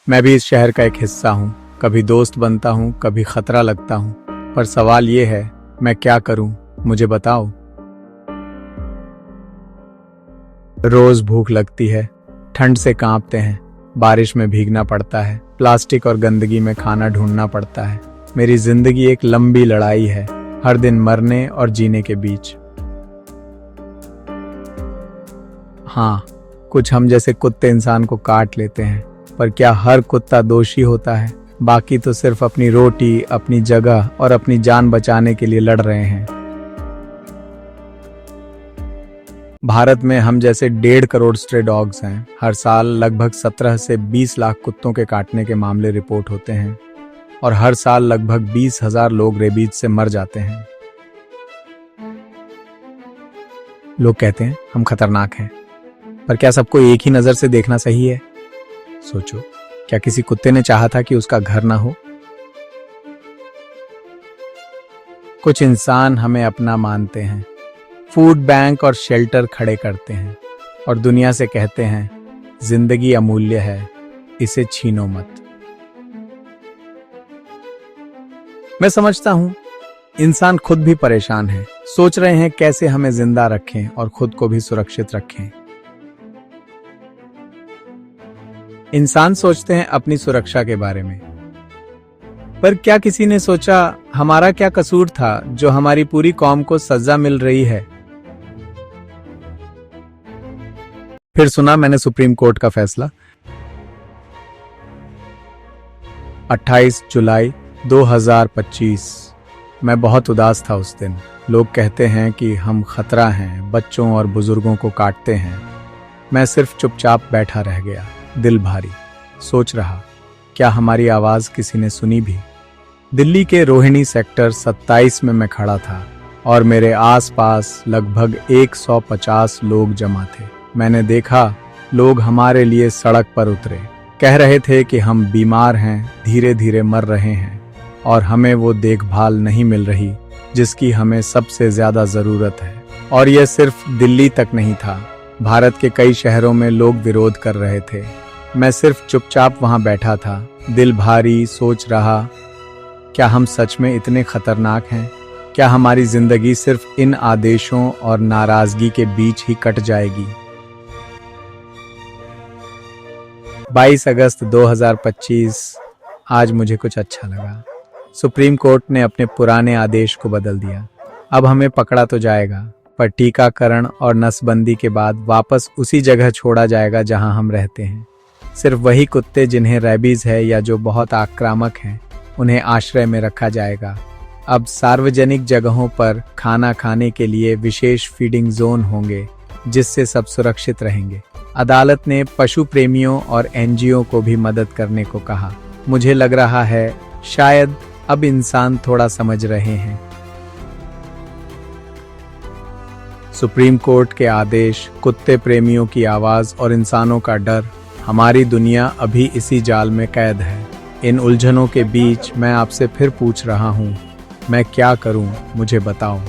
मैं भी इस शहर का एक हिस्सा हूँ। कभी दोस्त बनता हूँ, कभी खतरा लगता हूँ, पर सवाल ये है, मैं क्या करूँ, मुझे बताओ। रोज भूख लगती है, ठंड से कांपते हैं, बारिश में भीगना पड़ता है, प्लास्टिक और गंदगी में खाना ढूंढना पड़ता है। मेरी जिंदगी एक लंबी लड़ाई है, हर दिन मरने और जीने के बीच। हाँ, कुछ हम जैसे कुत्ते इंसान को काट लेते हैं, पर क्या हर कुत्ता दोषी होता है? बाकी तो सिर्फ अपनी रोटी, अपनी जगह और अपनी जान बचाने के लिए लड़ रहे हैं। भारत में हम जैसे 1.5 करोड़ स्ट्रे डॉग्स हैं। हर साल लगभग 17 से 20 लाख कुत्तों के काटने के मामले रिपोर्ट होते हैं और हर साल लगभग 20,000 लोग रेबीज से मर जाते हैं। लोग कहते हैं हम खतरनाक हैं, पर क्या सबको एक ही नजर से देखना सही है? सोचो, क्या किसी कुत्ते ने चाहा था कि उसका घर ना हो? कुछ इंसान हमें अपना मानते हैं, फूड बैंक और शेल्टर खड़े करते हैं और दुनिया से कहते हैं जिंदगी अमूल्य है, इसे छीनो मत। मैं समझता हूं इंसान खुद भी परेशान है, सोच रहे हैं कैसे हमें जिंदा रखें और खुद को भी सुरक्षित रखें। इंसान सोचते हैं अपनी सुरक्षा के बारे में, पर क्या किसी ने सोचा हमारा क्या कसूर था जो हमारी पूरी कौम को सजा मिल रही है? फिर सुना मैंने सुप्रीम कोर्ट का फैसला। 28 जुलाई 2025। मैं बहुत उदास था उस दिन। लोग कहते हैं कि हम खतरा हैं, बच्चों और बुजुर्गों को काटते हैं। मैं सिर्फ चुपचाप बैठा रह गया, दिल भारी। सोच रहा, क्या हमारी आवाज किसी ने सुनी भी? दिल्ली के रोहिणी सेक्टर 27 में मैं खड़ा था और मेरे आसपास लगभग 150 लोग जमा थे। मैंने देखा लोग हमारे लिए सड़क पर उतरे, कह रहे थे कि हम बीमार हैं, धीरे धीरे मर रहे हैं और हमें वो देखभाल नहीं मिल रही जिसकी हमें सबसे ज्यादा जरूरत है। और यह सिर्फ दिल्ली तक नहीं था, भारत के कई शहरों में लोग विरोध कर रहे थे। मैं सिर्फ चुपचाप वहां बैठा था, दिल भारी, सोच रहा, क्या हम सच में इतने खतरनाक हैं? क्या हमारी जिंदगी सिर्फ इन आदेशों और नाराजगी के बीच ही कट जाएगी? 22 अगस्त 2025। आज मुझे कुछ अच्छा लगा। सुप्रीम कोर्ट ने अपने पुराने आदेश को बदल दिया। अब हमें पकड़ा तो जाएगा, पर टीकाकरण और नसबंदी के बाद वापस उसी जगह छोड़ा जाएगा जहां हम रहते हैं। सिर्फ वही कुत्ते जिन्हें रेबीज है या जो बहुत आक्रामक हैं, उन्हें आश्रय में रखा जाएगा। अब सार्वजनिक जगहों पर खाना खाने के लिए विशेष फीडिंग जोन होंगे, जिससे सब सुरक्षित रहेंगे। अदालत ने पशु प्रेमियों और एनजीओ को भी मदद करने को कहा। मुझे लग रहा है शायद अब इंसान थोड़ा समझ रहे हैं। सुप्रीम कोर्ट के आदेश, कुत्ते प्रेमियों की आवाज और इंसानों का डर, हमारी दुनिया अभी इसी जाल में कैद है। इन उलझनों के बीच मैं आपसे फिर पूछ रहा हूं, मैं क्या करूं, मुझे बताओ।